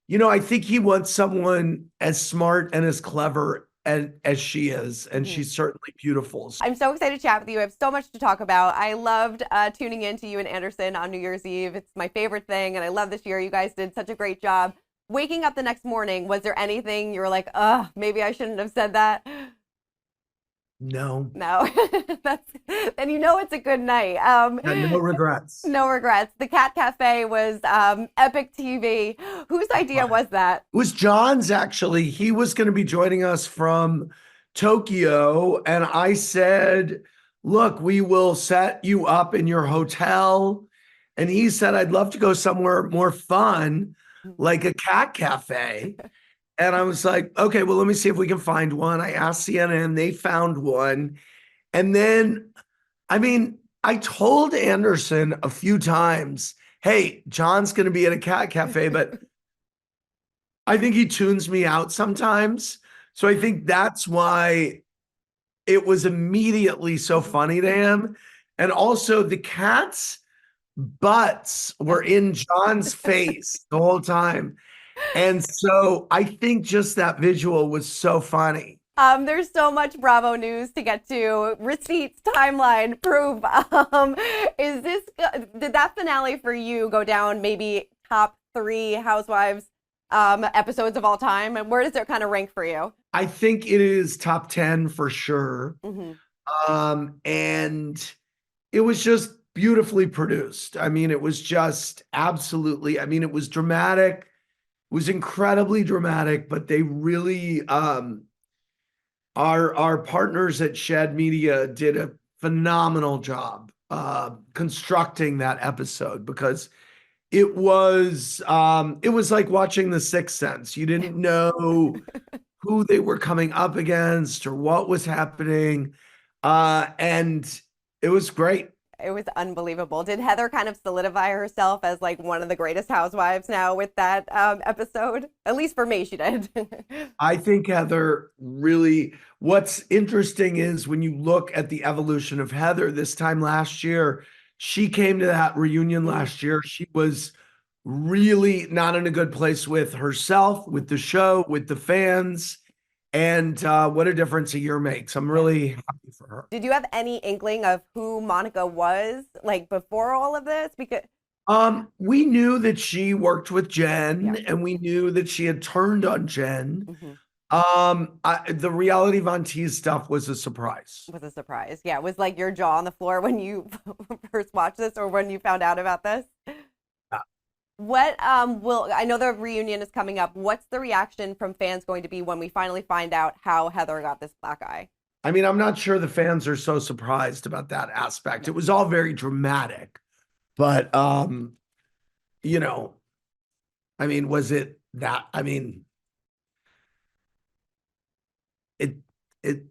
I think he wants someone as smart and as clever as she is, and Mhm. she's certainly beautiful. I'm so excited to chat with you. I have so much to talk about. I loved tuning in to you and Anderson on New Year's Eve. It's my favorite thing, and I love this year. You guys did such a great job. Waking up the next morning, was there anything you were like, maybe I shouldn't have said that? No, No, that's then you know it's a good night. no regrets. No regrets. The Cat Cafe was epic TV. Whose idea was that? It was John's actually. He was going to be joining us from Tokyo. And I said, look, we will set you up in your hotel. And he said, I'd love to go somewhere more fun, like a cat cafe. And I was like, okay, well, let me see if we can find one. I asked Sienna and they found one. And then, I mean, I told Anderson a few times, hey, John's going to be at a cat cafe, but I think he tunes me out sometimes. So I think that's why it was immediately so funny to him. And also the cat's butts were in John's face the whole time. And so I think just that visual was so funny. There's so much Bravo news to get to. Receipts, timeline, proof. Is this did that finale for you go down maybe top three Housewives episodes of all time? And where does it kind of rank for you? I think it is top 10 for sure. Hmm. And it was just beautifully produced. I mean, it was just absolutely, I mean, it was dramatic, it was incredibly dramatic, but they really our partners at Shed Media did a phenomenal job constructing that episode because it was like watching The Sixth Sense. You didn't know who they were coming up against or what was happening. And it was great. It was unbelievable. Did Heather kind of solidify herself as like one of the greatest housewives now with that episode? At least for me, she did. I think Heather really, what's interesting is when you look at the evolution of Heather this time last year, she came to that reunion Mhm. last year. She was really not in a good place with herself, with the show, with the fans. And what a difference a year makes. I'm Yeah. really happy for her. Did you have any inkling of who Monica was like before all of this? Because We knew that she worked with Jen yeah. and we knew that she had turned on Jen. Hmm. The reality Von Teese stuff was a surprise. Was a surprise. Yeah, it was like your jaw on the floor when you first watched this or when you found out about this. Uh, What will I know the reunion is coming up. What's the reaction from fans going to be when we finally find out how Heather got this black eye? I mean, I'm not sure the fans are so surprised about that aspect. No. It was all very dramatic, but you know, I mean, was it that? I mean, it it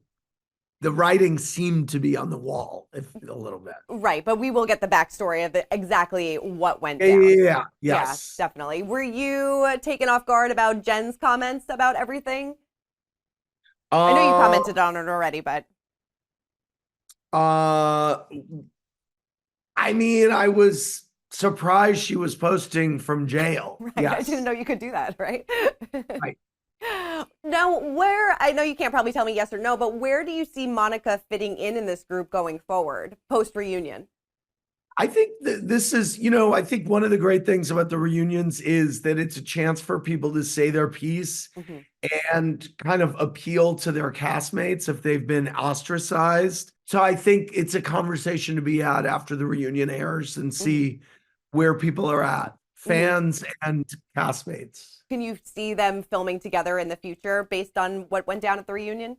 the writing seemed to be on the wall, if a little bit. Right, but we will get the backstory of exactly what went Yeah, yeah, down. yeah, Yeah, yes. definitely. Were you taken off guard about Jen's comments about everything? I know you Uh, commented on it already, but uh, I mean, I was surprised she was posting from jail. right, I didn't Yes, know you could do that, right? right. Now, where I know you can't probably tell me yes or no, but where do you see Monica fitting in this group going forward post reunion? I think that this is, I think one of the great things about the reunions is that it's a chance for people to say their piece Hmm. and kind of appeal to their castmates if they've been ostracized. So I think it's a conversation to be had after the reunion airs and Hmm. see where people are at, Hmm. fans and castmates. Can you see them filming together in the future based on what went down at the reunion?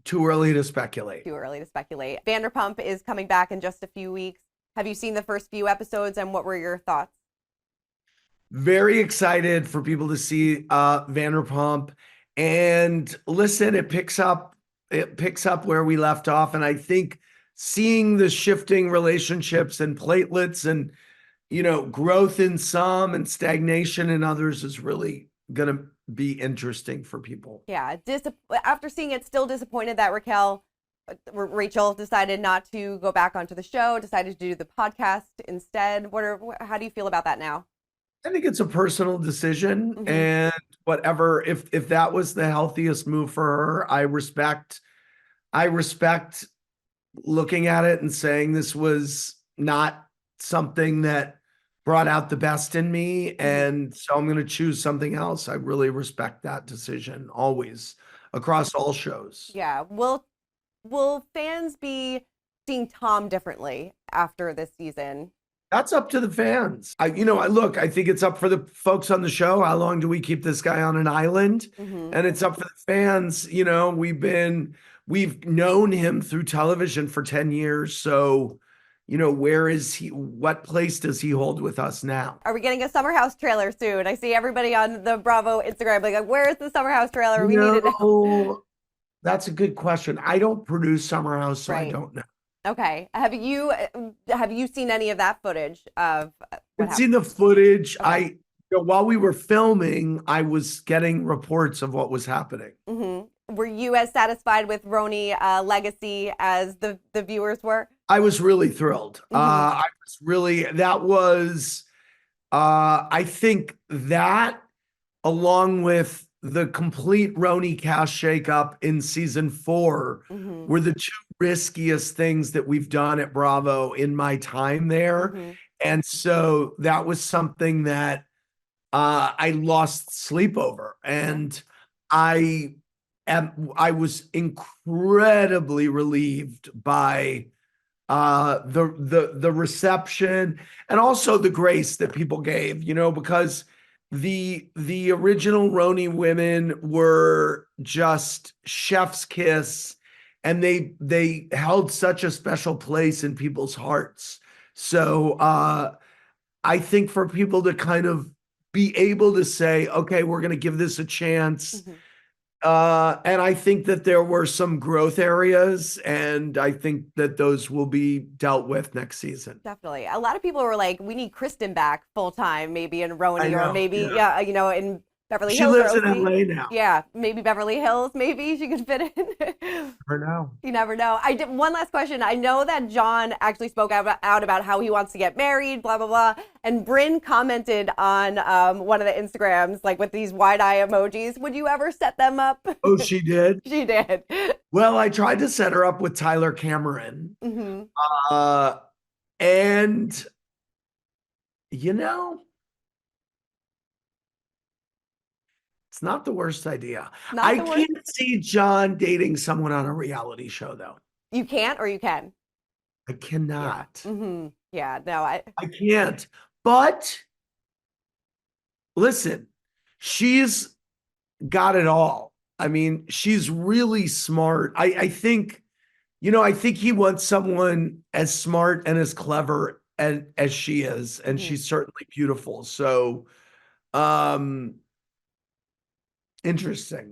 Too early to speculate. Too early to speculate. Vanderpump is coming back in just a few weeks. Have you seen the first few episodes and what were your thoughts? Very excited for people to see Vanderpump. And listen, it picks up where we left off. And I think seeing the shifting relationships and platelets and growth in some and stagnation in others is really gonna be interesting for people. Yeah, after seeing it, still disappointed that Rachel decided not to go back onto the show, decided to do the podcast instead. How do you feel about that now? I think it's a personal decision, Mhm. and whatever, if that was the healthiest move for her, I respect looking at it and saying this was not something that brought out the best in me, and so I'm going to choose something else. I really respect that decision always across all shows. Yeah. Will fans be seeing Tom differently after this season? That's up to the fans. I think it's up for the folks on the show. How long do we keep this guy on an island? Hmm. And it's up for the fans. We've known him through television for 10 years. So, where is he? What place does he hold with us now? Are we getting a Summer House trailer soon? I see everybody on the Bravo Instagram like, where is the Summer House trailer? We need it now. No, that's a good question. I don't produce Summer House, so I Right. don't know. Okay. Have you seen any of that footage of what I've seen happened? the footage. Okay. While we were filming, I was getting reports of what was happening. Were you as satisfied with Roni legacy as the viewers were? I was really thrilled. Hmm. I think that along with the complete Roni cast shakeup in season 4 Hmm. were the two riskiest things that we've done at Bravo in my time there. Hmm. And so that was something that I lost sleep over. Yeah. And I was incredibly relieved by the reception and also the grace that people gave, because the original Roni women were just chef's kiss, and they held such a special place in people's hearts. So I think for people to kind of be able to say, okay, we're going to give this a chance. Hmm. And I think that there were some growth areas, and I think that those will be dealt with next season. Definitely. A lot of people were like, we need Kristen back full time, maybe in I Roni or know. maybe, Yeah. yeah, in Beverly She Hills or lives in OC. LA now. Yeah, maybe Beverly Hills, maybe she could fit in. For now. You never know. I did one last question. I know that John actually spoke out about how he wants to get married, blah blah blah. And Brynn commented on one of the Instagrams, like with these wide eye emojis. Would you ever set them up? Oh, she did? She did. Well, I tried to set her up with Tyler Cameron. Hmm. Uh, and, you know, it's not the worst idea. Not I the worst. can't see John dating someone on a reality show, though. You can't or you can. I Yeah. cannot. Yeah. No. I. I can't. But listen, she's got it all. I mean, she's really smart. I think he wants someone as smart and as clever as she is, and Mhm. she's certainly beautiful. So, um, interesting.